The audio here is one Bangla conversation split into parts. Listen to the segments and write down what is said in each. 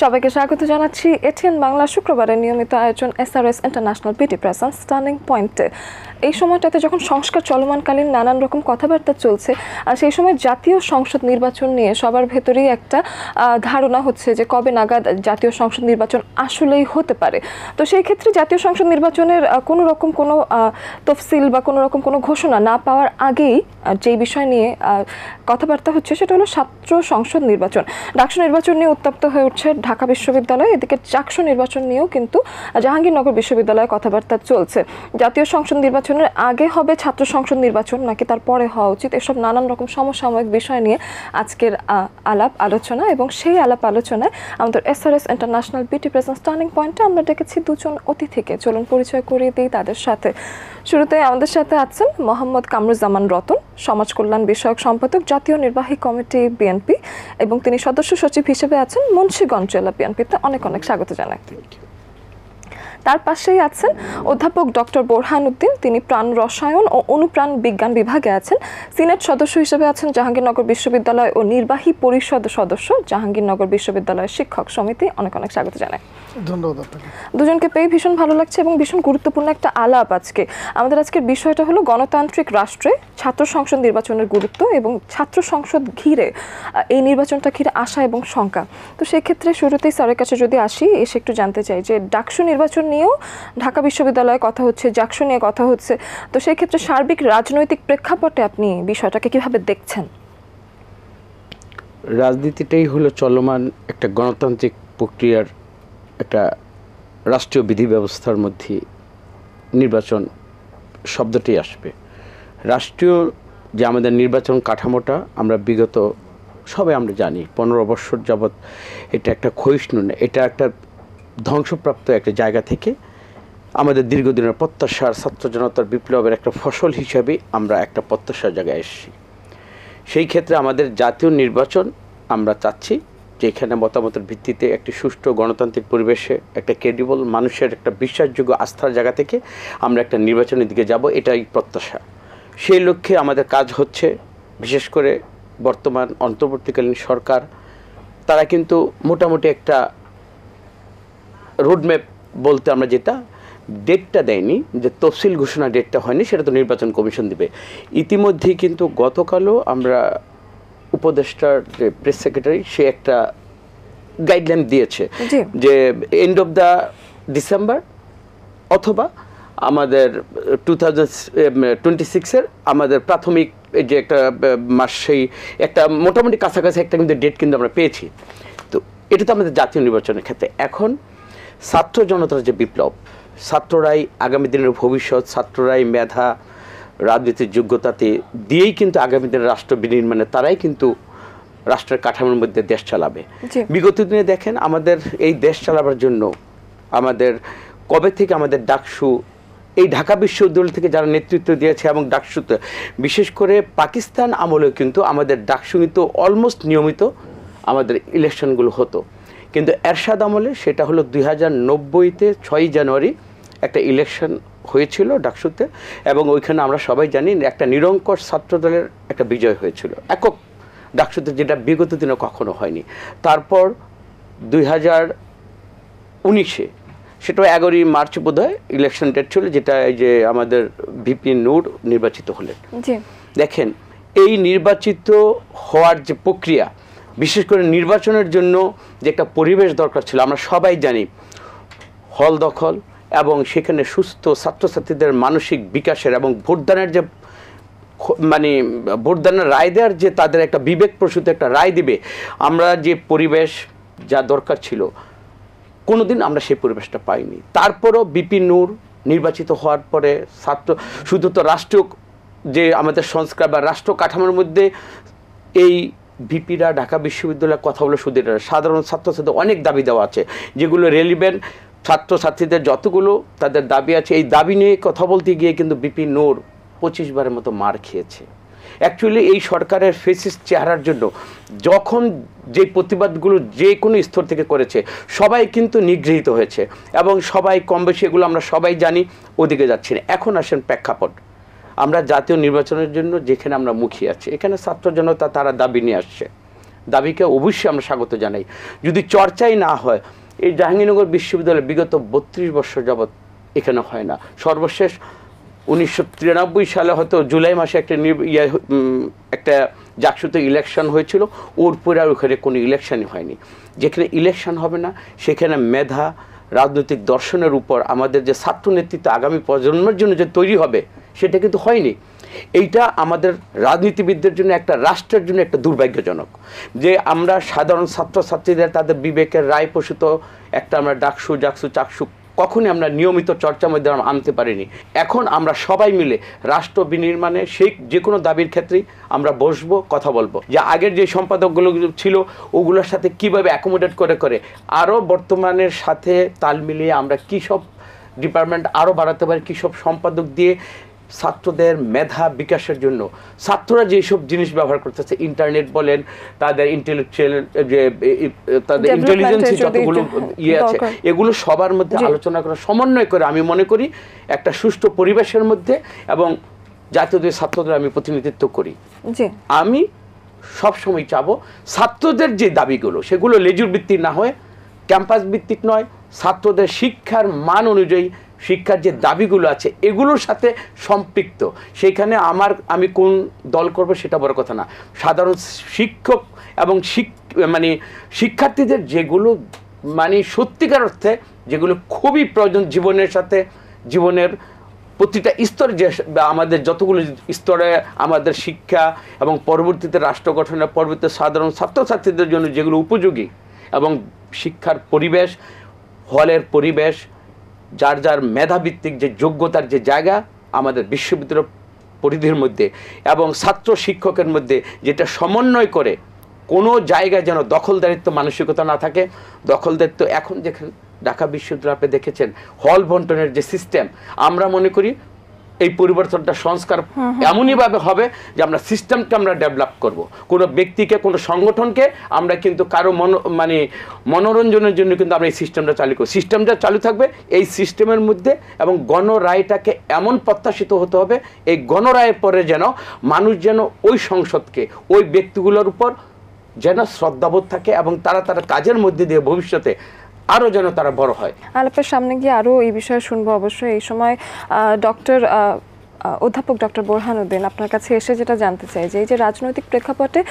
সবাইকে স্বাগত জানাচ্ছি এটিএন বাংলা শুক্রবারের নিয়মিত আয়োজন এসআরএস ইন্টারন্যাশনাল বিটি প্রেজেন্স টার্নিং পয়েন্টে। এই সময়টাতে যখন সংস্কার চলমানকালীন নানান রকম কথাবার্তা চলছে, আর সেই সময় জাতীয় সংসদ নির্বাচন নিয়ে সবার ভেতরেই একটা ধারণা হচ্ছে যে কবে নাগাদ জাতীয় সংসদ নির্বাচন আসলেই হতে পারে। তো সেই ক্ষেত্রে জাতীয় সংসদ নির্বাচনের কোনো রকম কোনো তফসিল বা কোনো রকম কোনো ঘোষণা না পাওয়ার আগেই যেই বিষয় নিয়ে কথাবার্তা হচ্ছে সেটা হলো ছাত্র সংসদ নির্বাচন। ডাকসু নির্বাচন নিয়ে উত্তপ্ত হয়ে উঠছে ঢাকা বিশ্ববিদ্যালয়, এদিকে জাকসু নির্বাচন নিয়েও কিন্তু জাহাঙ্গীরনগর বিশ্ববিদ্যালয়ে কথাবার্তা চলছে। জাতীয় সংসদ নির্বাচনের আগে হবে ছাত্র সংসদ নির্বাচন নাকি তার পরে হওয়া উচিত, এসব নানান রকম সমসাময়িক বিষয় নিয়ে আজকের আলাপ আলোচনা। এবং সেই আলাপ আলোচনায় আমাদের এসআরএস ইন্টারন্যাশনাল বিটি প্রেজেন্স টার্নিং পয়েন্টে আমরা ডেকেছি দুজন অতিথিকে। চলুন পরিচয় করিয়ে দিই তাদের সাথে। শুরুতে আমাদের সাথে আছেন মোহাম্মদ কামরুজ্জামান রতন, সমাজ কল্যাণ বিষয়ক সম্পাদক, জাতীয় নির্বাহী কমিটি বিএনপি, এবং তিনি সদস্য সচিব হিসেবে আছেন মুন্সিগঞ্জ জেলা বিএনপিতে। অনেক অনেক স্বাগত জানাই। তার পাশেই আছেন অধ্যাপক ডক্টর বোরহান উদ্দিন, তিনি প্রাণ রসায়ন ও অনুপ্রাণ বিজ্ঞান বিভাগে আছেন, সিনেট সদস্য হিসেবে আছেন জাহাঙ্গীরনগর বিশ্ববিদ্যালয় ও নির্বাহী পরিষদ সদস্য জাহাঙ্গীরনগর বিশ্ববিদ্যালয়ের শিক্ষক সমিতি। অনেক অনেক স্বাগত জানাই। ধন্যবাদ আপনাকে। দুজনকে পেয়ে ভীষণ ভালো লাগছে এবং ভীষণ গুরুত্বপূর্ণ একটা আলাপ আজকে। আমাদের আজকের বিষয়টা হলো গণতান্ত্রিক রাষ্ট্রে ছাত্র সংসদ নির্বাচনের গুরুত্ব এবং ছাত্র সংসদ ঘিরে এই নির্বাচনটা ঘিরে আশা এবং শঙ্কা। তো সেক্ষেত্রে শুরুতেই স্যারের কাছে যদি আসি, এসে একটু জানতে চাই যে ডাকসু নির্বাচন নিয়েও ঢাকা বিশ্ববিদ্যালয়ে কথা হচ্ছে, জাকসু নিয়ে কথা হচ্ছে। তো সেই ক্ষেত্রে সার্বিক রাজনৈতিক প্রেক্ষাপটে আপনি বিষয়টাকে কিভাবে দেখছেন? রাজনীতিটাই হলো চলমান একটা গণতান্ত্রিক প্রক্রিয়ার একটা রাষ্ট্রীয় বিধি ব্যবস্থার মধ্যে নির্বাচন শব্দটি আসবে। রাষ্ট্রীয় যে আমাদের নির্বাচন কাঠামোটা আমরা বিগত সবাই আমরা জানি 15 বছর যাবৎ এটা একটা ক্ষয়িষ্ণু না, এটা একটা ধ্বংসপ্রাপ্ত একটা জায়গা থেকে আমাদের দীর্ঘদিনের প্রত্যাশার ছাত্র জনতার বিপ্লবের একটা ফসল হিসাবে আমরা একটা প্রত্যাশার জায়গায় এসেছি। সেই ক্ষেত্রে আমাদের জাতীয় নির্বাচন আমরা চাচ্ছি যে এখানে মতামতের ভিত্তিতে একটি সুষ্ঠু গণতান্ত্রিক পরিবেশে একটা ক্রেডিবল মানুষের একটা বিশ্বাসযোগ্য আস্থার জায়গা থেকে আমরা একটা নির্বাচনের দিকে যাব, এটাই প্রত্যাশা। সেই লক্ষ্যে আমাদের কাজ হচ্ছে, বিশেষ করে বর্তমান অন্তর্বর্তীকালীন সরকার তারা কিন্তু মোটামুটি একটা রোডম্যাপ বলতে আমরা যেটা ডেটটা দেয়নি, যে তফসিল ঘোষণা ডেটটা হয়নি, সেটা তো নির্বাচন কমিশন দিবে। ইতিমধ্যেই কিন্তু গতকালও আমরা উপদেষ্টার যে প্রেস সেক্রেটারি সে একটা গাইডলাইন দিয়েছে যে এন্ড অফ দ্য ডিসেম্বর অথবা আমাদের 2026-এর আমাদের প্রাথমিক যে একটা মাস, সেই একটা মোটামুটি কাছাকাছি একটা কিন্তু ডেট কিন্তু আমরা পেয়েছি। তো এটা তো আমাদের জাতীয় নির্বাচনের ক্ষেত্রে। এখন ছাত্র জনতার যে বিপ্লব, ছাত্ররাই আগামী দিনের ভবিষ্যৎ, ছাত্ররাই মেধা রাজনীতির যোগ্যতাতে দিয়েই কিন্তু আগামী দিনের রাষ্ট্র বিনির্মাণে তারাই কিন্তু রাষ্ট্রের কাঠামোর মধ্যে দেশ চালাবে। বিগত দিনে দেখেন আমাদের এই দেশ চালাবার জন্য আমাদের কবে থেকে আমাদের ডাকসু, এই ঢাকা বিশ্ববিদ্যালয় থেকে যারা নেতৃত্ব দিয়েছে এবং ডাকসুতে বিশেষ করে পাকিস্তান আমলেও কিন্তু আমাদের ডাকসু কিন্তু অলমোস্ট নিয়মিত আমাদের ইলেকশনগুলো হতো। কিন্তু এরশাদ আমলে সেটা হলো 2090-তে 6ই জানুয়ারি একটা ইলেকশন হয়েছিল ডাকসুতে, এবং ওইখানে আমরা সবাই জানি একটা নিরঙ্কুশ ছাত্রদলের একটা বিজয় হয়েছিল একক ডাকসুতে, যেটা বিগত দিনে কখনো হয়নি। তারপর 2019-এ সেটা 11ই মার্চ বোধহয় ইলেকশন ডেট ছিল, যেটা এই যে আমাদের ভিপি নূর নির্বাচিত হলেন। দেখেন এই নির্বাচিত হওয়ার যে প্রক্রিয়া, বিশেষ করে নির্বাচনের জন্য যে একটা পরিবেশ দরকার ছিল, আমরা সবাই জানি হল দখল এবং সেখানে সুস্থ ছাত্রছাত্রীদের মানসিক বিকাশের এবং ভোটদানের যে মানে ভোটদানের রায় দেওয়ার যে তাদের একটা বিবেক প্রসূত একটা রায় দিবে, আমরা যে পরিবেশ যা দরকার ছিল কোনোদিন আমরা সেই পরিবেশটা পাইনি। তারপরও বিপি নূর নির্বাচিত হওয়ার পরে ছাত্র শুধু তো রাষ্ট্রীয় যে আমাদের সংস্কার বা রাষ্ট্র কাঠামোর মধ্যে এই ভিপিরা ঢাকা বিশ্ববিদ্যালয়ের কথা বলে শুধু সাধারণ ছাত্রছাত্রীদের অনেক দাবি দেওয়া আছে, যেগুলো রেলিভেন্ট ছাত্রছাত্রীদের যতগুলো তাদের দাবি আছে, এই দাবি নিয়ে কথা বলতে গিয়ে কিন্তু বিপি নূর 25 বারের মতো মার খেয়েছে। অ্যাকচুয়ালি এই সরকারের ফেসিস্ট চেহারার জন্য যখন যে প্রতিবাদগুলো যে কোনো স্তর থেকে করেছে সবাই কিন্তু নিগৃহীত হয়েছে, এবং সবাই কম বেশি এগুলো আমরা সবাই জানি ওদিকে যাচ্ছি না। এখন আসেন প্রেক্ষাপট, আমরা জাতীয় নির্বাচনের জন্য যেখানে আমরা মুখিয়ে আছি, এখানে ছাত্র জনতা তারা দাবি নিয়ে আসছে, দাবিকে অবশ্যই আমরা স্বাগত জানাই। যদি চর্চাই না হয়, এই জাহাঙ্গীরনগর বিশ্ববিদ্যালয় বিগত 32 বছর যাবৎ এখানে হয় না। সর্বশেষ 1993 সালে হয়তো জুলাই মাসে একটা জাকসুতে ইলেকশন হয়েছিল, ওর পরে আর ওখানে কোনো ইলেকশনই হয়নি। যেখানে ইলেকশন হবে না সেখানে মেধা, রাজনৈতিক দর্শনের উপর আমাদের যে ছাত্র নেতৃত্ব আগামী প্রজন্মের জন্য যে তৈরি হবে সেটা কিন্তু হয়নি। এইটা আমাদের রাজনীতিবিদদের জন্য, একটা রাষ্ট্রের জন্য একটা দুর্ভাগ্যজনক যে আমরা সাধারণ ছাত্রছাত্রীদের তাদের বিবেকের রায় প্রসূত একটা আমরা ডাকসু, জাকসু, চাকসু কখনই আমরা নিয়মিত চর্চার মধ্যে আনতে পারিনি। এখন আমরা সবাই মিলে রাষ্ট্র বিনির্মাণে সেই যে কোনো দাবির ক্ষেত্রেই আমরা বসবো, কথা বলবো, যে আগের যে সম্পাদকগুলো ছিল ওগুলোর সাথে কিভাবে অ্যাকোমোডেট করে আরও বর্তমানের সাথে তাল মিলিয়ে আমরা কী সব ডিপার্টমেন্ট আরও বাড়াতে পারি, কী সব সম্পাদক দিয়ে ছাত্রদের মেধা বিকাশের জন্য ছাত্ররা যেসব জিনিস ব্যবহার করতেছে, ইন্টারনেট বলেন, তাদের ইন্টেলেকচুয়াল যে তাদের ইন্টেলিজেন্স যতগুলো আছে, এগুলো সবার মধ্যে আলোচনা করা, সমন্বয় করে আমি মনে করি একটা সুষ্ঠু পরিবেশের মধ্যে, এবং জাতীয় ছাত্রদের আমি প্রতিনিধিত্ব করি, আমি সবসময় চাবো ছাত্রদের যে দাবিগুলো সেগুলো লেজুর ভিত্তিক না হয়ে ক্যাম্পাস ভিত্তিক নয়, ছাত্রদের শিক্ষার মান অনুযায়ী শিক্ষার যে দাবিগুলো আছে এগুলোর সাথে সম্পৃক্ত। সেইখানে আমি কোন দল করব সেটা বড় কথা না, সাধারণ শিক্ষক এবং শিক্ষার্থীদের যেগুলো সত্যিকার অর্থে যেগুলো খুবই প্রয়োজন জীবনের সাথে, জীবনের প্রতিটা স্তরে, যে আমাদের যতগুলো স্তরে আমাদের শিক্ষা এবং পরবর্তীতে রাষ্ট্র গঠনের পরবর্তী সাধারণ ছাত্রছাত্রীদের জন্য যেগুলো উপযোগী, এবং শিক্ষার পরিবেশ, হলের পরিবেশ, যার যার মেধাভিত্তিক যে যোগ্যতার যে জায়গা আমাদের বিশ্ববিদ্যালয় পরিধির মধ্যে এবং ছাত্র শিক্ষকের মধ্যে, যেটা সমন্বয় করে কোনো জায়গায় যেন দখলদারিত্ব মানসিকতা না থাকে। দখলদারিত্ব এখন যেখানে ঢাকা বিশ্ববিদ্যালয়ে আপনি দেখেছেন হল বন্টনের যে সিস্টেম, আমরা মনে করি এই পরিবর্তনটা সংস্কার এমনইভাবে হবে যে আমরা সিস্টেমকে আমরা ডেভেলপ করব। কোনো ব্যক্তিকে, কোনো সংগঠনকে আমরা কিন্তু কারো মনোরঞ্জনের জন্য কিন্তু আমরা এই সিস্টেমটা চালু করব। সিস্টেমটা চালু থাকবে এই সিস্টেমের মধ্যে, এবং গণরায়টাকে এমন প্রত্যাশিত হতে হবে এই গণরায়ের পরে যেন মানুষ যেন ওই সংসদকে, ওই ব্যক্তিগুলোর উপর যেন শ্রদ্ধাবোধ থাকে, এবং তারা কাজের মধ্যে দিয়ে ভবিষ্যতে আরও যেন তারা বড় হয়। আলাপের সামনে গিয়ে আরও এই বিষয়ে শুনবো অবশ্যই। এই সময় অধ্যাপক ডক্টর বোরহানুদ্দিন, আপনার কাছে এসে যেটা জানতে চাই যে এই যে রাজনৈতিক প্রেক্ষাপটে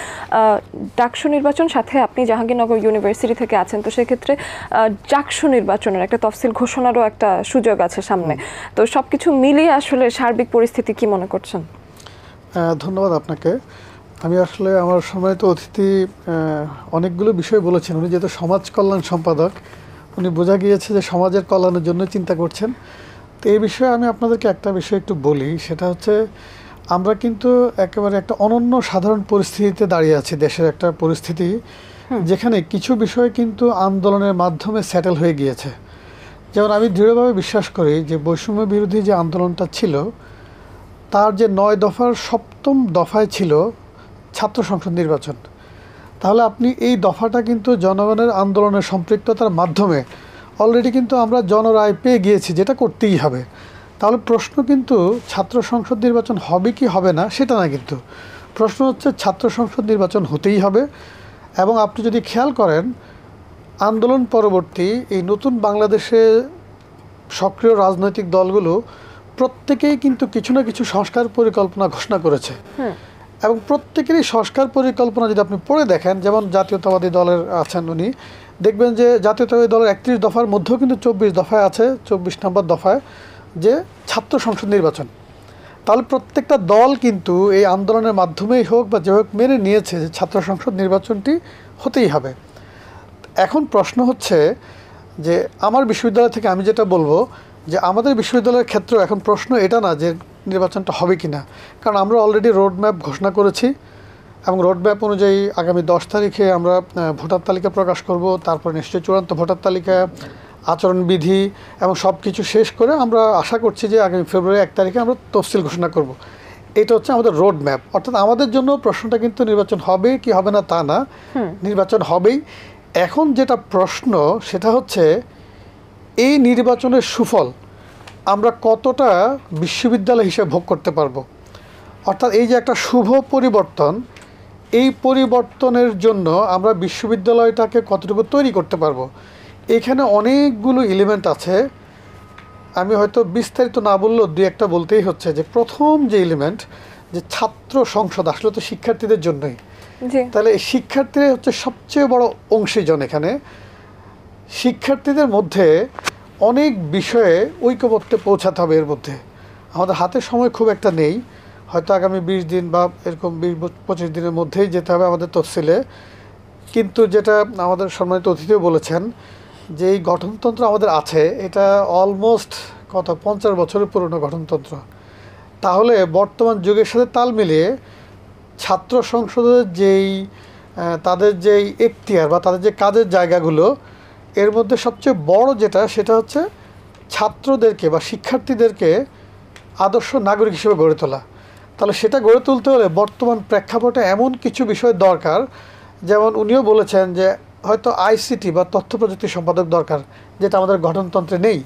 ডাকসু নির্বাচন, সাথে আপনি জাহাঙ্গীরনগর ইউনিভার্সিটি থেকে আছেন, তো সেক্ষেত্রে ডাকসু নির্বাচনের একটা তফসিল ঘোষণারও একটা সুযোগ আছে সামনে, তো সবকিছু মিলিয়ে আসলে সার্বিক পরিস্থিতি কি মনে করছেন? ধন্যবাদ আপনাকে। আমি আসলে আমার সম্মানিত অতিথি অনেকগুলো বিষয় বলেছেন। উনি যেহেতু সমাজ কল্যাণ সম্পাদক, উনি বোঝা গিয়েছে যে সমাজের কল্যাণের জন্য চিন্তা করছেন। তো এই বিষয়ে আমি আপনাদেরকে একটা বিষয় একটু বলি, সেটা হচ্ছে আমরা কিন্তু একেবারে একটা অনন্য সাধারণ পরিস্থিতিতে দাঁড়িয়ে আছি। দেশের একটা পরিস্থিতি যেখানে কিছু বিষয় কিন্তু আন্দোলনের মাধ্যমে সেটেল হয়ে গিয়েছে। যেমন আমি দৃঢ়ভাবে বিশ্বাস করি যে বৈষম্য বিরোধী যে আন্দোলনটা ছিল, তার যে 9 দফার 7ম দফায় ছিল ছাত্র সংসদ নির্বাচন। তাহলে আপনি এই দফাটা কিন্তু জনগণের আন্দোলনের সম্পৃক্ততার মাধ্যমে অলরেডি কিন্তু আমরা জনরায় পেয়ে গিয়েছি, যেটা করতেই হবে। তাহলে প্রশ্ন কিন্তু ছাত্র সংসদ নির্বাচন হবে কি হবে না সেটা না, কিন্তু প্রশ্ন হচ্ছে ছাত্র সংসদ নির্বাচন হতেই হবে। এবং আপনি যদি খেয়াল করেন, আন্দোলন পরবর্তী এই নতুন বাংলাদেশে সক্রিয় রাজনৈতিক দলগুলো প্রত্যেকেই কিন্তু কিছু না কিছু সংস্কার পরিকল্পনা ঘোষণা করেছে, এবং প্রত্যেকেরই সংস্কার পরিকল্পনা যদি আপনি পড়ে দেখেন, যেমন জাতীয়তাবাদী দলের আছেন, উনি দেখবেন যে জাতীয়তাবাদী দলের 31 দফার মধ্যেও কিন্তু 24 দফায় আছে, 24 নম্বর দফায় যে ছাত্র সংসদ নির্বাচন। তাহলে প্রত্যেকটা দল কিন্তু এই আন্দোলনের মাধ্যমেই হোক বা যে হোক মেনে নিয়েছে যে ছাত্র সংসদ নির্বাচনটি হতেই হবে। এখন প্রশ্ন হচ্ছে যে আমার বিশ্ববিদ্যালয় থেকে আমি যেটা বলবো যে আমাদের বিশ্ববিদ্যালয়ের ক্ষেত্রে এখন প্রশ্ন এটা না যে নির্বাচনটা হবে কি না, কারণ আমরা অলরেডি রোড ম্যাপ ঘোষণা করেছি, এবং রোড ম্যাপ অনুযায়ী আগামী 10 তারিখে আমরা ভোটার তালিকা প্রকাশ করব। তারপর নিশ্চয়ই চূড়ান্ত ভোটার তালিকা, আচরণবিধি এবং সব কিছু শেষ করে আমরা আশা করছি যে আগামী ফেব্রুয়ারি 1 তারিখে আমরা তফসিল ঘোষণা করব। এটা হচ্ছে আমাদের রোড ম্যাপ। অর্থাৎ আমাদের জন্য প্রশ্নটা কিন্তু নির্বাচন হবে কি হবে না তা না, নির্বাচন হবেই। এখন যেটা প্রশ্ন সেটা হচ্ছে এই নির্বাচনের সুফল আমরা কতটা বিশ্ববিদ্যালয় হিসেবে ভোগ করতে পারবো। অর্থাৎ এই যে একটা শুভ পরিবর্তন, এই পরিবর্তনের জন্য আমরা বিশ্ববিদ্যালয়টাকে কতটুকু তৈরি করতে পারবো, এখানে অনেকগুলো এলিমেন্ট আছে। আমি হয়তো বিস্তারিত না বললেও দুই একটা বলতেই হচ্ছে যে প্রথম যে এলিমেন্ট, যে ছাত্র সংসদ আসলে তো শিক্ষার্থীদের জন্যই। তাহলে এই শিক্ষার্থীরা হচ্ছে সবচেয়ে বড় অংশীজন। এখানে শিক্ষার্থীদের মধ্যে অনেক বিষয়ে ঐক্যমত্যে পৌঁছাতে হবে। এর মধ্যে আমাদের হাতে সময় খুব একটা নেই, হয়তো আগামী 20 দিন বা এরকম 20-25 দিনের মধ্যেই যেতে হবে আমাদের তফসিলে। কিন্তু যেটা আমাদের সম্মানিত অতিথিও বলেছেন যে এই গঠনতন্ত্র আমাদের আছে, এটা অলমোস্ট 50 বছরের পুরনো গঠনতন্ত্র। তাহলে বর্তমান যুগের সাথে তাল মিলিয়ে ছাত্র সংসদের তাদের যেই এখতিয়ার বা তাদের যে কাজের জায়গাগুলো, এর মধ্যে সবচেয়ে বড় যেটা, সেটা হচ্ছে ছাত্রদেরকে বা শিক্ষার্থীদেরকে আদর্শ নাগরিক হিসেবে গড়ে তোলা। তাহলে সেটা গড়ে তুলতে হলে বর্তমান প্রেক্ষাপটে এমন কিছু বিষয় দরকার, যেমন উনিও বলেছেন যে হয়তো আইসিটি বা তথ্য প্রযুক্তি সম্পাদক দরকার, যেটা আমাদের গঠনতন্ত্রে নেই।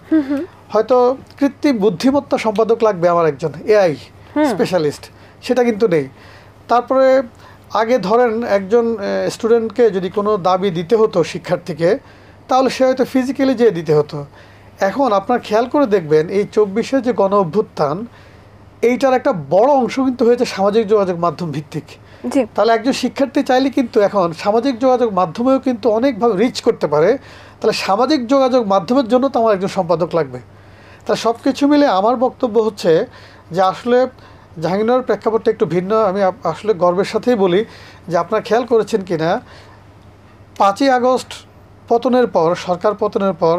হয়তো কৃত্রিম বুদ্ধিমত্তা সম্পাদক লাগবে আমার, একজন এআই স্পেশালিস্ট, সেটা কিন্তু নেই। তারপরে আগে ধরেন একজন স্টুডেন্টকে যদি কোনো দাবি দিতে হতো শিক্ষার্থীকে, তাহলে সে হয়তো ফিজিক্যালি যেয়ে দিতে হতো। এখন আপনার খেয়াল করে দেখবেন এই 24-এর যে গণ অভ্যুত্থান, এইটার একটা বড় অংশ কিন্তু হয়েছে সামাজিক যোগাযোগ মাধ্যম ভিত্তিক। তাহলে একজন শিক্ষার্থী চাইলে কিন্তু এখন সামাজিক যোগাযোগ মাধ্যমেও কিন্তু অনেকভাবে রিচ করতে পারে। তাহলে সামাজিক যোগাযোগ মাধ্যমের জন্য তো আমার একজন সম্পাদক লাগবে। তাহলে সব কিছু মিলে আমার বক্তব্য হচ্ছে যে আসলে জাহাঙ্গীরনগরের প্রেক্ষাপটটা একটু ভিন্ন। আমি আসলে গর্বের সাথেই বলি যে আপনারা খেয়াল করেছেন কি না, 5ই আগস্ট পতনের পর, সরকার পতনের পর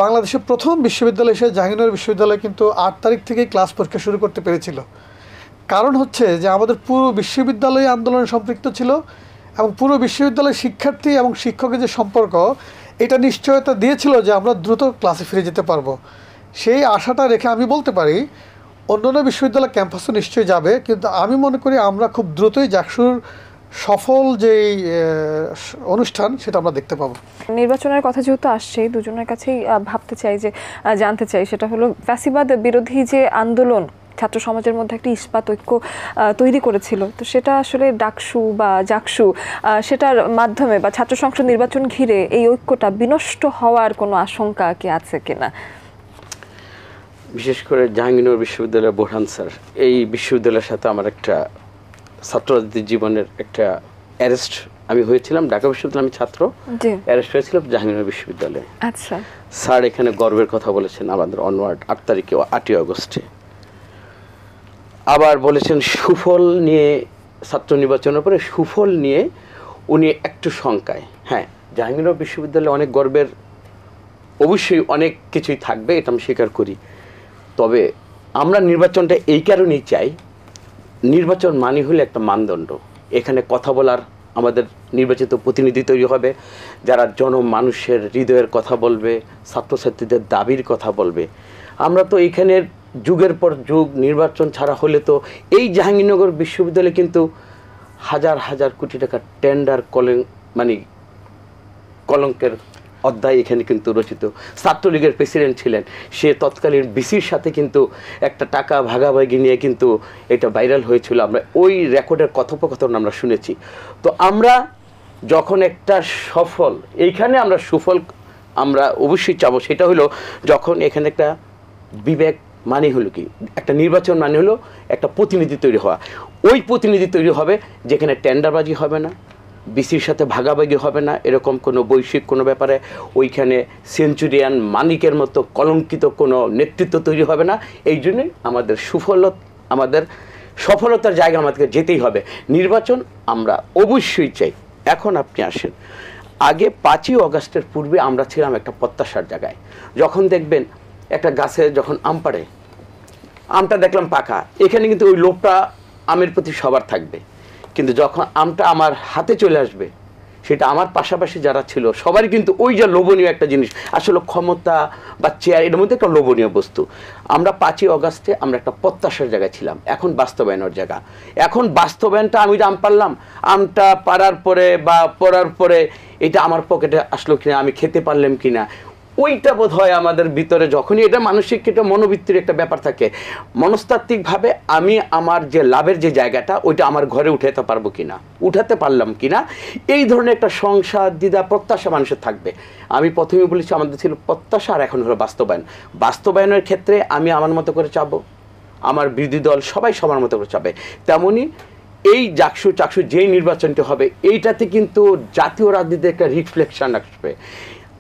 বাংলাদেশের প্রথম বিশ্ববিদ্যালয় হিসেবে জাহাঙ্গীরনগর বিশ্ববিদ্যালয় কিন্তু 8 তারিখ থেকেই ক্লাস পরীক্ষা শুরু করতে পেরেছিল। কারণ হচ্ছে যে আমাদের পুরো বিশ্ববিদ্যালয় আন্দোলনে সম্পৃক্ত ছিল, এবং পুরো বিশ্ববিদ্যালয়ের শিক্ষার্থী এবং শিক্ষকের যে সম্পর্ক, এটা নিশ্চয়তা দিয়েছিল যে আমরা দ্রুত ক্লাসে ফিরে যেতে পারবো। সেই আশাটা রেখে আমি বলতে পারি অন্যান্য বিশ্ববিদ্যালয় ক্যাম্পাসও নিশ্চয়ই যাবে, কিন্তু আমি মনে করি আমরা খুব দ্রুতই জাকসুর সফল যেই অনুষ্ঠান, সেটা আমরা দেখতে পাবো। নির্বাচনের কথা যেহেতু আসছে, দুজনের কাছেই ভাবতে চাই যে জানতে চাই, সেটা হলো ফ্যাসিবাদ বিরোধী যে আন্দোলন ছাত্র সমাজের মধ্যে একটা ইস্পাত ঐক্য তৈরি করেছিল, তো সেটা আসলে ডাকসু বা জাকসু সেটার মাধ্যমে বা ছাত্র সংসদ নির্বাচন ঘিরে এই ঐক্যটা বিনষ্ট হওয়ার কোনো আশঙ্কা কি আছে কিনা? বিশেষ করে জাহাঙ্গীরনগর বিশ্ববিদ্যালয়ের বোরহান স্যার, এই বিশ্ববিদ্যালয়ের সাথে আমার একটা ছাত্ররাজনীতির জীবনের একটা অ্যারেস্ট আমি হয়েছিলাম। ঢাকা বিশ্ববিদ্যালয়ে আমি ছাত্র, অ্যারেস্ট হয়েছিলাম জাহাঙ্গীরনগর বিশ্ববিদ্যালয়ে। আচ্ছা, স্যার এখানে গর্বের কথা বলেছেন আমাদের অনওয়ার্ড 8 তারিখে, 8ই আগস্টে আবার বলেছেন সুফল নিয়ে, ছাত্র নির্বাচনের পরে সুফল নিয়ে উনি একটু শঙ্কায়। হ্যাঁ, জাহাঙ্গীরনগর বিশ্ববিদ্যালয়ে অনেক গর্বের, অবশ্যই অনেক কিছুই থাকবে, এটা আমি স্বীকার করি। তবে আমরা নির্বাচনটা এই কারণেই চাই, নির্বাচন মানে হলে একটা মানদণ্ড। এখানে কথা বলার আমাদের নির্বাচিত প্রতিনিধি তৈরি হবে, যারা জনমানুষের হৃদয়ের কথা বলবে, ছাত্রছাত্রীদের দাবির কথা বলবে। আমরা তো এখানের যুগের পর যুগ নির্বাচন ছাড়া হলে তো এই জাহাঙ্গীরনগর বিশ্ববিদ্যালয়ে কিন্তু হাজার হাজার কোটি টাকা টেন্ডার কলঙ্কের অধ্যায় এখানে কিন্তু রচিত। ছাত্রলীগের প্রেসিডেন্ট ছিলেন, সে তৎকালীন বিসির সাথে কিন্তু একটা টাকা ভাগাভাগি নিয়ে কিন্তু এটা ভাইরাল হয়েছিল। আমরা ওই রেকর্ডের কথোপকথন আমরা শুনেছি। তো আমরা যখন একটা সফল, এইখানে আমরা সুফল আমরা অবশ্যই চাবো, সেটা হলো যখন এখানে একটা বিবেক মানে হলো কি, একটা নির্বাচন মানে হলো একটা প্রতিনিধি তৈরি হওয়া। ওই প্রতিনিধি তৈরি হবে যেখানে টেন্ডারবাজি হবে না, বিসির সাথে ভাগাভাগি হবে না, এরকম কোনো বৈশ্বিক কোনো ব্যাপারে ওইখানে সেঞ্চুরিয়ান মানিকের মতো কলঙ্কিত কোনো নেতৃত্ব তৈরি হবে না। এই জন্যই আমাদের আমাদের সফলতার জায়গা আমাদেরকে যেতেই হবে। নির্বাচন আমরা অবশ্যই চাই। এখন আপনি আসেন, আগে 5ই আগস্টের পূর্বে আমরা ছিলাম একটা প্রত্যাশার জায়গায়। যখন দেখবেন একটা গাছে যখন আম পাড়ে, আমটা দেখলাম পাকা, এখানে কিন্তু ওই লোভটা আমের প্রতি সবার থাকবে। কিন্তু যখন আমটা আমার হাতে চলে আসবে, সেটা আমার পাশাপাশি যারা ছিল সবারই কিন্তু ওই যে লোভনীয় একটা জিনিস, আসলে ক্ষমতা বা চেয়ার, এর মধ্যে একটা লোভনীয় বস্তু। আমরা 5ই আগস্টে আমরা একটা প্রত্যাশার জায়গায় ছিলাম, এখন বাস্তবায়নের জায়গা। এখন বাস্তবায়নটা আমি আম পারলাম, আমটা পারার পরে বা পড়ার পরে এটা আমার পকেটে আসলো কিনা, আমি খেতে পারলাম কিনা, ওইটা বোধ হয় আমাদের ভিতরে যখনই এটা মানসিক একটা মনোবৃত্তির একটা ব্যাপার থাকে, মনস্তাত্ত্বিকভাবে আমি আমার যে লাভের যে জায়গাটা ওইটা আমার ঘরে উঠাতে পারবো কিনা, উঠাতে পারলাম কিনা, এই ধরনের একটা সংসার দ্বিধা প্রত্যাশা মানুষের থাকবে। আমি প্রথমে বলেছি আমাদের ছিল প্রত্যাশা, আর এখন হলো বাস্তবায়ন। বাস্তবায়নের ক্ষেত্রে আমি আমার মতো করে চাবো, আমার বিরোধী দল সবাই সবার মতো করে চাবে। তেমনই এই চাকসু যেই নির্বাচনটি হবে এইটাতে কিন্তু জাতীয় রাজনীতির একটা রিফ্লেকশন আসবে।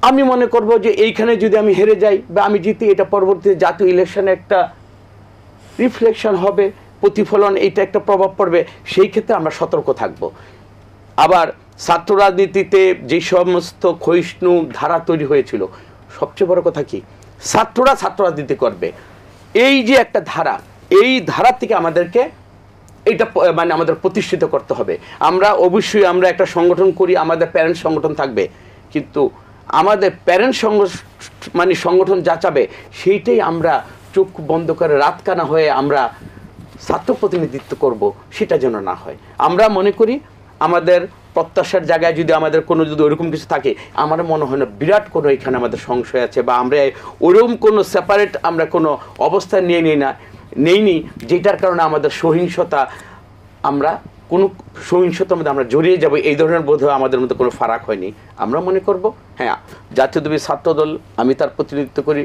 আমি মনে করব যে এইখানে যদি আমি হেরে যাই বা আমি জিতি, এটা পরবর্তীতে জাতীয় ইলেকশনে একটা রিফ্লেকশন হবে, প্রতিফলন, এইটা একটা প্রভাব পড়বে। সেই ক্ষেত্রে আমরা সতর্ক থাকব। আবার ছাত্র রাজনীতিতে যে সমস্ত ক্ষয়িষ্ণু ধারা তৈরি হয়েছিল, সবচেয়ে বড় কথা কি, ছাত্ররা ছাত্র রাজনীতি করবে, এই যে একটা ধারা, এই ধারা থেকে আমাদেরকে এটা মানে আমাদের প্রতিষ্ঠিত করতে হবে। আমরা অবশ্যই আমরা একটা সংগঠন করি, আমাদের প্যারেন্টস সংগঠন থাকবে, কিন্তু আমাদের প্যারেন্টস মানে সংগঠন যা চাবে সেইটাই আমরা চোখ বন্ধ করে রাতকানা হয়ে আমরা ছাত্র প্রতিনিধিত্ব করব, সেটা যেন না হয়। আমরা মনে করি আমাদের প্রত্যাশার জায়গায় যদি আমাদের কোনো যদি ওরকম কিছু থাকে, আমার মনে হয় না বিরাট কোনো এখানে আমাদের সংশয় আছে, বা আমরা ওরকম কোনো সেপারেট আমরা কোনো অবস্থান নেইনি যেটার কারণে আমাদের সহিংসতা, আমরা কোনো সহিংসতার মধ্যে আমরা জড়িয়ে যাব, এই ধরনের বোধ হয় আমাদের মধ্যে কোনো ফারাক হয়নি। আমরা মনে করব হ্যাঁ, জাতীয়তাবাদী ছাত্রদল, আমি তার প্রতিনিধিত্ব করি,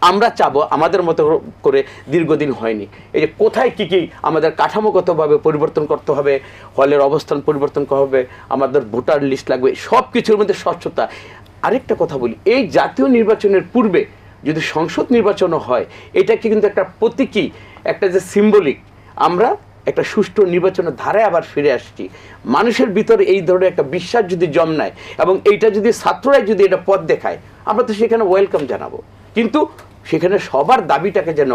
আমরা চাবো আমাদের মতো করে, দীর্ঘদিন হয়নি, এই যে কোথায় কী কী আমাদের কাঠামোগতভাবে পরিবর্তন করতে হবে, হলের অবস্থান পরিবর্তন করতে হবে, আমাদের ভোটার লিস্ট লাগবে, সব কিছুর মধ্যে স্বচ্ছতা। আরেকটা কথা বলি, এই জাতীয় নির্বাচনের পূর্বে যদি সংসদ নির্বাচনও হয়, এটাকে কিন্তু একটা প্রতীকী, একটা যে সিম্বলিক, আমরা একটা সুষ্ঠু নির্বাচনের ধারায় আবার ফিরে আসছি। মানুষের ভিতরে এই ধরনের একটা বিশ্বাস যদি জন্মায় এবং এইটা যদি ছাত্ররাই যদি এটা পথ দেখায়, আমরা তো সেখানে ওয়েলকাম জানাবো। কিন্তু সেখানে সবার দাবিটাকে যেন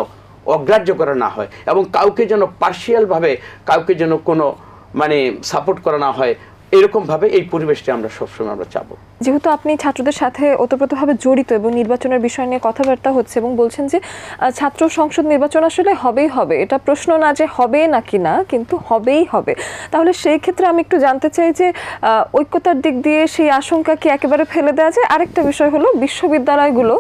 অগ্রাহ্য করা না হয় এবং কাউকে যেন পার্শিয়ালভাবে কাউকে যেন কোনো মানে সাপোর্ট করা না হয়, এরকমভাবে এই পরিবেশটা আমরা সবসময় আমরা চাবো। যেহেতু আপনি ছাত্রদের সাথে ওতপ্রোতভাবে জড়িত এবং নির্বাচনের বিষয় নিয়ে কথাবার্তা হচ্ছে এবং বলছেন যে ছাত্র সংসদ নির্বাচন আসলে হবেই হবে, এটা প্রশ্ন না যে হবে নাকি না, কিন্তু হবেই হবে, তাহলে সেই ক্ষেত্রে আমি একটু জানতে চাই যে ঐক্যতার দিক দিয়ে সেই আশঙ্কা কি একেবারে ফেলে দেওয়া যায়? আরেকটা বিষয় হলো বিশ্ববিদ্যালয়গুলো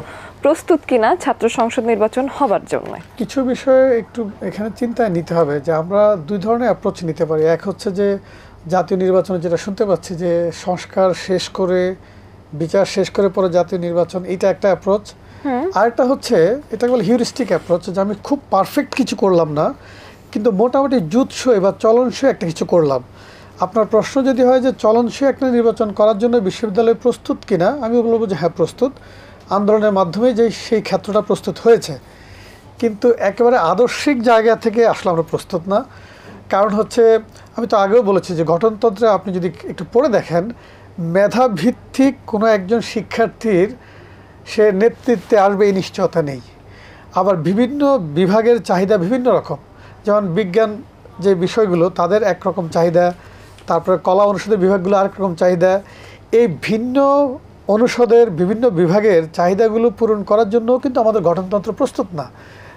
প্রস্তুত কিনা ছাত্র সংসদ নির্বাচন হবার জন্য? কিছু বিষয়ে একটু এখানে চিন্তায় নিতে হবে যে আমরা দুই ধরনের অ্যাপ্রোচ নিতে পারি। এক হচ্ছে যে জাতীয় নির্বাচনে যেটা শুনতে পাচ্ছি যে সংস্কার শেষ করে, বিচার শেষ করে পরে জাতীয় নির্বাচন, এটা একটা অ্যাপ্রোচ। আরেকটা হচ্ছে এটা বলে হিউরিস্টিক অ্যাপ্রোচ, যে আমি খুব পারফেক্ট কিছু করলাম না, কিন্তু মোটামুটি জুৎসই বা চলনসই একটা কিছু করলাম। আপনার প্রশ্ন যদি হয় যে চলনসই একটা নির্বাচন করার জন্য বিশ্ববিদ্যালয় প্রস্তুত কিনা, আমি বলবো যে হ্যাঁ প্রস্তুত, আন্দোলনের মাধ্যমে যে সেই ক্ষেত্রটা প্রস্তুত হয়েছে, কিন্তু একেবারে আদর্শিক জায়গা থেকে আসলে আমরা প্রস্তুত না। কারণ হচ্ছে, আমি তো আগেও বলেছি যে গঠনতন্ত্রে আপনি যদি একটু পড়ে দেখেন, মেধাভিত্তিক কোনো একজন শিক্ষার্থীর সে নেতৃত্বে আসবে এই নিশ্চয়তা নেই। আবার বিভিন্ন বিভাগের চাহিদা বিভিন্ন রকম, যেমন বিজ্ঞান যে বিষয়গুলো তাদের একরকম চাহিদা, তারপরে কলা অনুষদের বিভাগগুলো আরেক রকম চাহিদা। এই ভিন্ন অনুষদের বিভিন্ন বিভাগের চাহিদাগুলো পূরণ করার জন্য কিন্তু আমাদের গঠনতন্ত্র প্রস্তুত না।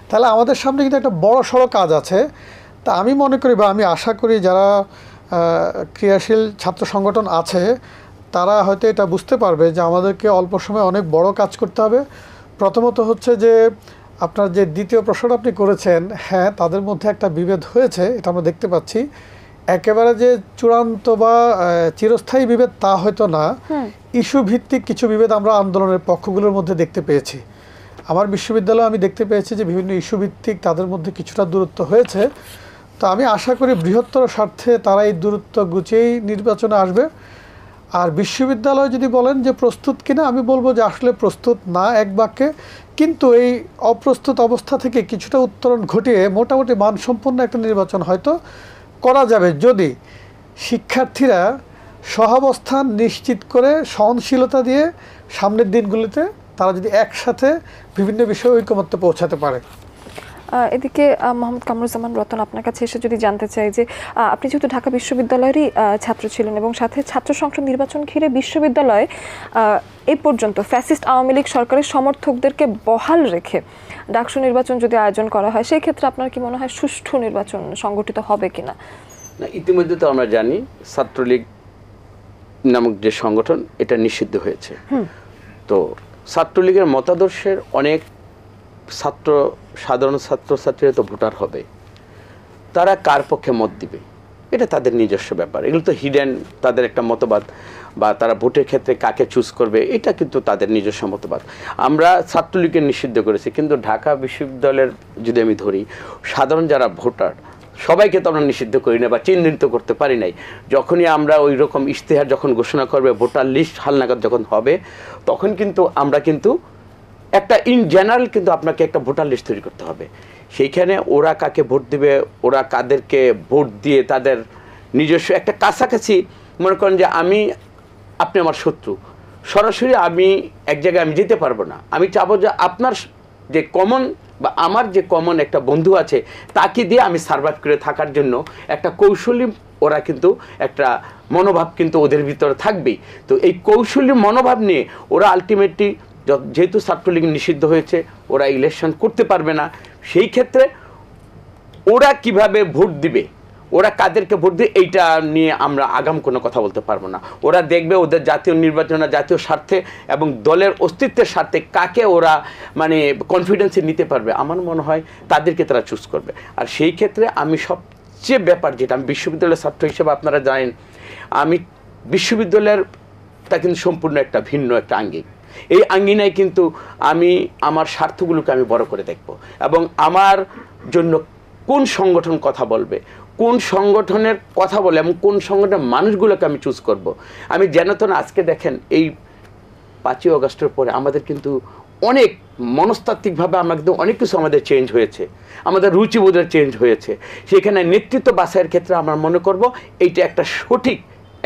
তাহলে আমাদের সামনে কিন্তু একটা বড় সড়ো কাজ আছে। তা আমি মনে করি বা আমি আশা করি যারা ক্রিয়াশীল ছাত্র সংগঠন আছে তারা হয়তো এটা বুঝতে পারবে যে আমাদেরকে অল্প সময়ে অনেক বড় কাজ করতে হবে। প্রথমত হচ্ছে যে আপনার যে দ্বিতীয় প্রশ্নটা আপনি করেছেন, হ্যাঁ তাদের মধ্যে একটা বিভেদ হয়েছে, এটা আমরা দেখতে পাচ্ছি। একেবারে যে চূড়ান্ত বা চিরস্থায়ী বিভেদ তা হয়তো না, ইস্যু ভিত্তিক কিছু বিভেদ আমরা আন্দোলনের পক্ষগুলোর মধ্যে দেখতে পেয়েছি। আমার বিশ্ববিদ্যালয়ে আমি দেখতে পেয়েছি যে বিভিন্ন ইস্যু ভিত্তিক তাদের মধ্যে কিছুটা দূরত্ব হয়েছে। তো আমি আশা করি বৃহত্তর স্বার্থে তারা এই দূরত্ব গুছিয়েই নির্বাচনে আসবে। আর বিশ্ববিদ্যালয় যদি বলেন যে প্রস্তুত কিনা, আমি বলবো যে আসলে প্রস্তুত না এক বাক্যে, কিন্তু এই অপ্রস্তুত অবস্থা থেকে কিছুটা উত্তরণ ঘটিয়ে মোটামুটি মানসম্পন্ন একটা নির্বাচন হয়তো করা যাবে, যদি শিক্ষার্থীরা সহাবস্থান নিশ্চিত করে সহনশীলতা দিয়ে সামনের দিনগুলিতে তারা যদি একসাথে বিভিন্ন বিষয়ে ঐকমত্যে পৌঁছাতে পারে। এদিকে মোহাম্মদ কামরুজ্জামান রতন, আপনার কাছে এসে যদি জানতে চাই যে আপনি যেহেতু ঢাকা বিশ্ববিদ্যালয়েরই ছাত্র ছিলেন এবং সাথে ছাত্র সংসদ নির্বাচন ঘিরে বিশ্ববিদ্যালয়ে এই পর্যন্ত ফ্যাসিস্ট আওয়ামী লীগ সরকারের সমর্থকদেরকে বহাল রেখে ডাকসু নির্বাচন যদি আয়োজন করা হয়, সেই ক্ষেত্রে আপনার কি মনে হয় সুষ্ঠু নির্বাচন সংগঠিত হবে কিনা? না, ইতিমধ্যে তো আমরা জানি ছাত্রলীগ নামক যে সংগঠন এটা নিষিদ্ধ হয়েছে। তো ছাত্রলীগের মতাদর্শের অনেক সাধারণ ছাত্রছাত্রীরা তো ভোটার হবে, তারা কার পক্ষে মত দিবে এটা তাদের নিজস্ব ব্যাপার। এগুলো তো হিডেন তাদের একটা মতবাদ, বা তারা ভোটের ক্ষেত্রে কাকে চুজ করবে এটা কিন্তু তাদের নিজস্ব মতবাদ। আমরা ছাত্রলীগকে নিষিদ্ধ করেছি, কিন্তু ঢাকা বিশ্ববিদ্যালয়ের যদি আমি ধরি, সাধারণ যারা ভোটার সবাইকে তো আমরা নিষিদ্ধ করি না বা চিহ্নিত করতে পারি নাই। যখনই আমরা ওই রকম ইশতেহার যখন ঘোষণা করবে, ভোটার লিস্ট হালনাগাদ যখন হবে, তখন কিন্তু আমরা কিন্তু একটা ইন জেনারেল কিন্তু আপনাকে একটা ভোটার লিস্ট তৈরি করতে হবে। সেইখানে ওরা কাকে ভোট দিবে, ওরা কাদেরকে ভোট দিয়ে তাদের নিজস্ব একটা কাছাকাছি, মনে করেন যে আপনি আমার শত্রু, সরাসরি আমি এক জায়গায় আমি যেতে পারবো না। আমি চাবো যে আপনার যে কমন বা আমার যে কমন একটা বন্ধু আছে তাকে দিয়ে আমি সার্ভাইভ করে থাকার জন্য একটা কৌশলী ওরা কিন্তু একটা মনোভাব কিন্তু ওদের ভিতরে থাকবেই। তো এই কৌশলী মনোভাব নিয়ে ওরা আলটিমেটলি, যেহেতু ছাত্রলীগ নিষিদ্ধ হয়েছে, ওরা ইলেকশন করতে পারবে না, সেই ক্ষেত্রে ওরা কিভাবে ভোট দিবে, ওরা কাদেরকে ভোট দিবে এইটা নিয়ে আমরা আগাম কোনো কথা বলতে পারবো না। ওরা দেখবে ওদের জাতীয় নির্বাচনে জাতীয় স্বার্থে এবং দলের অস্তিত্বের স্বার্থে কাকে ওরা মানে কনফিডেন্সে নিতে পারবে, আমার মনে হয় তাদেরকে তারা চুজ করবে। আর সেই ক্ষেত্রে আমি সবচেয়ে ব্যাপার যেটা, আমি বিশ্ববিদ্যালয়ের ছাত্র হিসেবে আপনারা জানেন, আমি বিশ্ববিদ্যালয়েরটা কিন্তু সম্পূর্ণ একটা ভিন্ন একটা আঙ্গিক। এই আঙ্গিনায় কিন্তু আমি আমার স্বার্থগুলোকে আমি বড় করে দেখব, এবং আমার জন্য কোন সংগঠন কথা বলবে, কোন সংগঠনের কথা বলে এবং কোন সংগঠনের মানুষগুলোকে আমি চুজ করব। আমি যেন আজকে দেখেন এই 5ই আগস্টের পরে আমাদের কিন্তু অনেক মনস্তাত্ত্বিকভাবে আমরা কিন্তু অনেক কিছু আমাদের চেঞ্জ হয়েছে, আমাদের রুচিবোধের চেঞ্জ হয়েছে। সেখানে নেতৃত্ব বাছাইয়ের ক্ষেত্রে আমরা মনে করব এইটা একটা সঠিক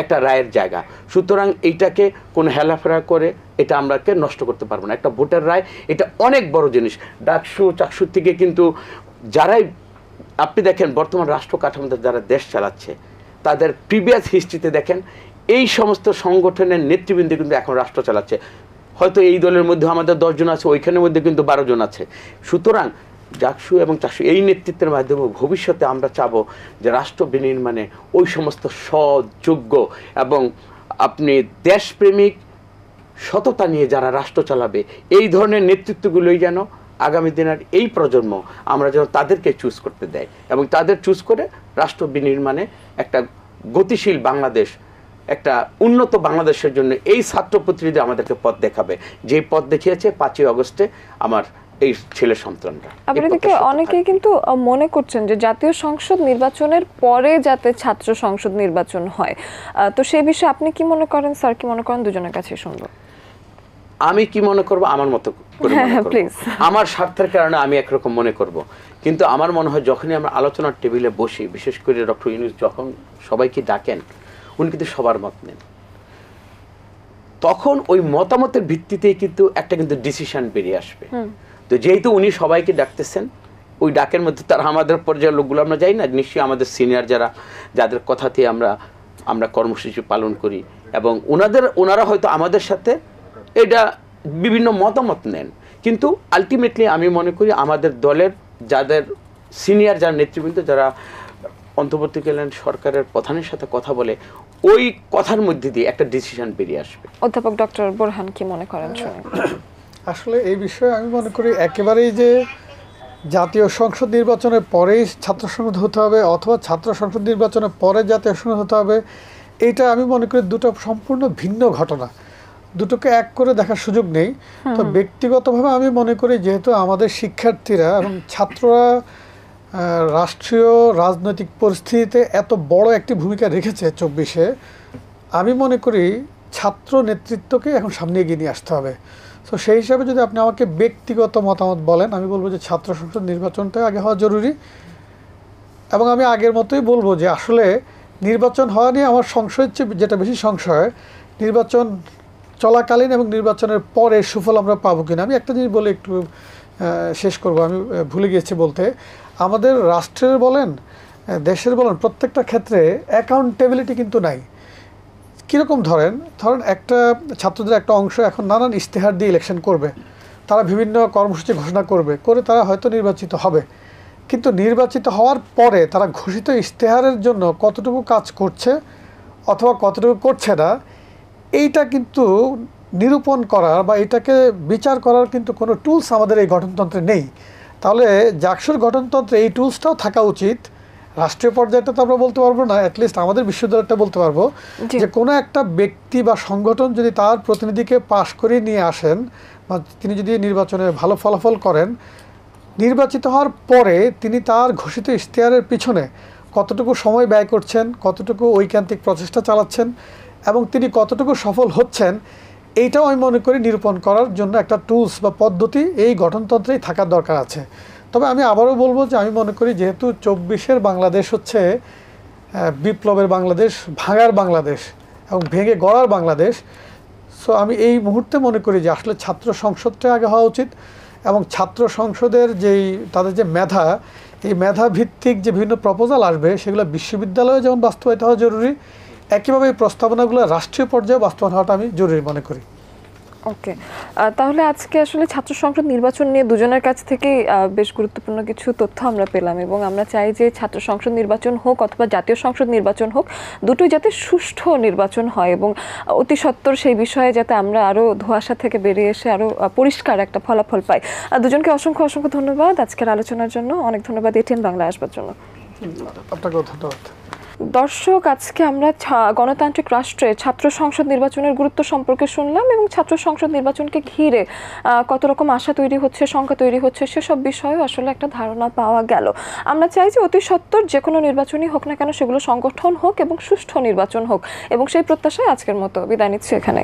একটা রায়ের জায়গা। সুতরাং এইটাকে কোনো হেলাফেলা করে এটা আমরাকে নষ্ট করতে পারবো না। একটা ভোটের রায় এটা অনেক বড় জিনিস। চাকসুর থেকে কিন্তু যারাই আপনি দেখেন বর্তমান রাষ্ট্র কাঠামোতে যারা দেশ চালাচ্ছে, তাদের প্রিভিয়াস হিস্ট্রিতে দেখেন এই সমস্ত সংগঠনের নেতৃবৃন্দ কিন্তু এখন রাষ্ট্র চালাচ্ছে। হয়তো এই দলের মধ্যে আমাদের 10 জন আছে, ওইখানের মধ্যে কিন্তু 12 জন আছে। সুতরাং জাকসু এবং চাকসু এই নেতৃত্বের মাধ্যমে ভবিষ্যতে আমরা চাবো যে রাষ্ট্র বিনির্মাণে ওই সমস্ত সৎ, যোগ্য এবং আপনি দেশপ্রেমিক সততা নিয়ে যারা রাষ্ট্র চালাবে, এই ধরনের নেতৃত্বগুলোই যেন আগামী দিনের এই প্রজন্ম আমরা যেন তাদেরকে চুজ করতে দেয়, এবং তাদের চুজ করে রাষ্ট্র বিনির্মাণে একটা গতিশীল বাংলাদেশ, একটা উন্নত বাংলাদেশের জন্য এই ছাত্র প্রতিনিধি আমাদেরকে পথ দেখাবে, যে পথ দেখিয়েছে 5ই আগস্টে আমার এই ছেলে সন্তানরা। আপনাদেরকে অনেকেই কিন্তু মনে করছেন যে জাতীয় সংসদ নির্বাচনের পরে যাতে ছাত্র সংসদ নির্বাচন হয়, তো সেই বিষয়ে আপনি কি মনে করেন, স্যার কি মনে করেন? দুজনের কাছে শুনবো। আমি কি মনে করব, আমার মতো করে মনে করব, আমার স্বার্থের কারণে আমি একরকম মনে করব। কিন্তু আমার মনে হয় যখনই আমরা আলোচনার টেবিলে বসি, বিশেষ করে ডক্টর ইউনূস যখন সবাইকে ডাকেন, উনি কিন্তু সবার মত নেন, তখন ওই মতামতের ভিত্তিতেই কিন্তু একটা কিন্তু ডিসিশন বেরিয়ে আসবে। তো যেহেতু উনি সবাইকে ডাকতেছেন, ওই ডাকের মধ্যে তারা আমাদের পর্যায়ের লোকগুলো আমরা যাই না, নিশ্চয়ই আমাদের সিনিয়র যাদের কথাতে আমরা কর্মসূচি পালন করি, এবং ওনারা হয়তো আমাদের সাথে এটা বিভিন্ন মতামত নেন। কিন্তু আলটিমেটলি আমি মনে করি আমাদের দলের যাদের সিনিয়র যারা নেতৃবৃন্দ, যারা অন্তর্বর্তীকালীন সরকারের প্রধানের সাথে কথা বলে, ওই কথার মধ্যে দিয়ে একটা ডিসিশন বেরিয়ে আসবে। অধ্যাপক ডক্টর বোরহান কি মনে করেন? আসলে এই বিষয়ে আমি মনে করি একেবারেই যে জাতীয় সংসদ নির্বাচনের পরেই ছাত্র সংসদ হতে হবে অথবা ছাত্র সংসদ নির্বাচনের পরে জাতীয় সংসদ হতে হবে, এইটা আমি মনে করি দুটো সম্পূর্ণ ভিন্ন ঘটনা, দুটোকে এক করে দেখার সুযোগ নেই। তো ব্যক্তিগতভাবে আমি মনে করি যেহেতু আমাদের শিক্ষার্থীরা এবং ছাত্ররা রাষ্ট্রীয় রাজনৈতিক পরিস্থিতিতে এত বড় একটি ভূমিকা রেখেছে 24-এ, আমি মনে করি ছাত্র নেতৃত্বকে এখন সামনে এগিয়ে নিয়ে আসতে হবে। তো সেই হিসাবে যদি আপনি আমাকে ব্যক্তিগত মতামত বলেন, আমি বলবো যে ছাত্র সংসদ নির্বাচনটা আগে হওয়া জরুরি, এবং আমি আগের মতোই বলবো যে আসলে নির্বাচন হওয়া নিয়ে আমার সংশয়ের চেয়ে যেটা বেশি সংশয়, নির্বাচন চলাকালীন এবং নির্বাচনের পরে সুফল আমরা পাবো কিনা। আমি একটা জিনিস বলে একটু শেষ করব, আমি ভুলে গিয়েছি বলতে, আমাদের রাষ্ট্রের বলেন দেশের বলেন প্রত্যেকটা ক্ষেত্রে অ্যাকাউন্টেবিলিটি কিন্তু নাই। কীরকম ধরেন একটা ছাত্রদের একটা অংশ এখন নানান ইশতেহার দিয়ে ইলেকশন করবে, তারা বিভিন্ন কর্মসূচি ঘোষণা করে তারা হয়তো নির্বাচিত হবে, কিন্তু নির্বাচিত হওয়ার পরে তারা ঘোষিত ইশতেহারের জন্য কতটুকু কাজ করছে অথবা কতটুকু করছে না, এইটা কিন্তু নিরূপণ করার বা এটাকে বিচার করার কিন্তু কোনো টুলস আমাদের এই গঠনতন্ত্রে নেই। তাহলে জাকসুর গঠনতন্ত্রে এই টুলসটাও থাকা উচিত। রাষ্ট্রীয় পর্যায়টা তো আমরা বলতে পারবো না, অ্যাটলিস্ট আমাদের বিশ্ববিদ্যালয়টা বলতে পারবো যে কোনো একটা ব্যক্তি বা সংগঠন যদি তার প্রতিনিধিকে পাশ করে নিয়ে আসেন বা তিনি যদি নির্বাচনে ভালো ফলাফল করেন, নির্বাচিত হওয়ার পরে তিনি তার ঘোষিত ইশতেহারের পিছনে কতটুকু সময় ব্যয় করছেন, কতটুকু ঐকান্তিক প্রচেষ্টা চালাচ্ছেন এবং তিনি কতটুকু সফল হচ্ছেন, এইটাও আমি মনে করি নিরূপণ করার জন্য একটা টুলস বা পদ্ধতি এই গঠনতন্ত্রেই থাকার দরকার আছে। তবে আমি আবারও বলবো যে আমি মনে করি যেহেতু 24-এর বাংলাদেশ হচ্ছে বিপ্লবের বাংলাদেশ, ভাঙার বাংলাদেশ এবং ভেঙে গড়ার বাংলাদেশ, সো আমি এই মুহূর্তে মনে করি যে আসলে ছাত্র সংসদটা আগে হওয়া উচিত এবং ছাত্র সংসদের তাদের যে মেধা, এই মেধা ভিত্তিক যে বিভিন্ন প্রপোজাল আসবে সেগুলো বিশ্ববিদ্যালয়ে যেমন বাস্তবায়িত হওয়া জরুরি, একইভাবে এই প্রস্তাবনাগুলো রাষ্ট্রীয় পর্যায়ে বাস্তবায়ন হওয়াটা আমি জরুরি মনে করি। ওকে, তাহলে আজকে আসলে ছাত্র সংসদ নির্বাচন নিয়ে দুজনের কাছ থেকে বেশ গুরুত্বপূর্ণ কিছু তথ্য আমরা পেলাম এবং আমরা চাই যে ছাত্র সংসদ নির্বাচন হোক অথবা জাতীয় সংসদ নির্বাচন হোক, দুটোই যাতে সুষ্ঠু নির্বাচন হয় এবং অতি সত্বর সেই বিষয়ে যাতে আমরা আরও ধোঁয়াশা থেকে বেরিয়ে এসে আরও পরিষ্কার একটা ফলাফল পাই। দুজনকে অসংখ্য অসংখ্য ধন্যবাদ আজকের আলোচনার জন্য। অনেক ধন্যবাদ এটিএন বাংলা আসবার জন্য। আপনাকেও ধন্যবাদ। দর্শক, আজকে আমরা গণতান্ত্রিক রাষ্ট্রে ছাত্র সংসদ নির্বাচনের গুরুত্ব সম্পর্কে শুনলাম এবং ছাত্র সংসদ নির্বাচনকে ঘিরে কত রকম আশা তৈরি হচ্ছে, শঙ্কা তৈরি হচ্ছে, সেসব বিষয়েও আসলে একটা ধারণা পাওয়া গেল। আমরা চাই যে অতি সত্বর যে কোনো নির্বাচনই হোক না কেন সেগুলো সংগঠন হোক এবং সুষ্ঠু নির্বাচন হোক, এবং সেই প্রত্যাশায় আজকের মতো বিদায় নিচ্ছি এখানে।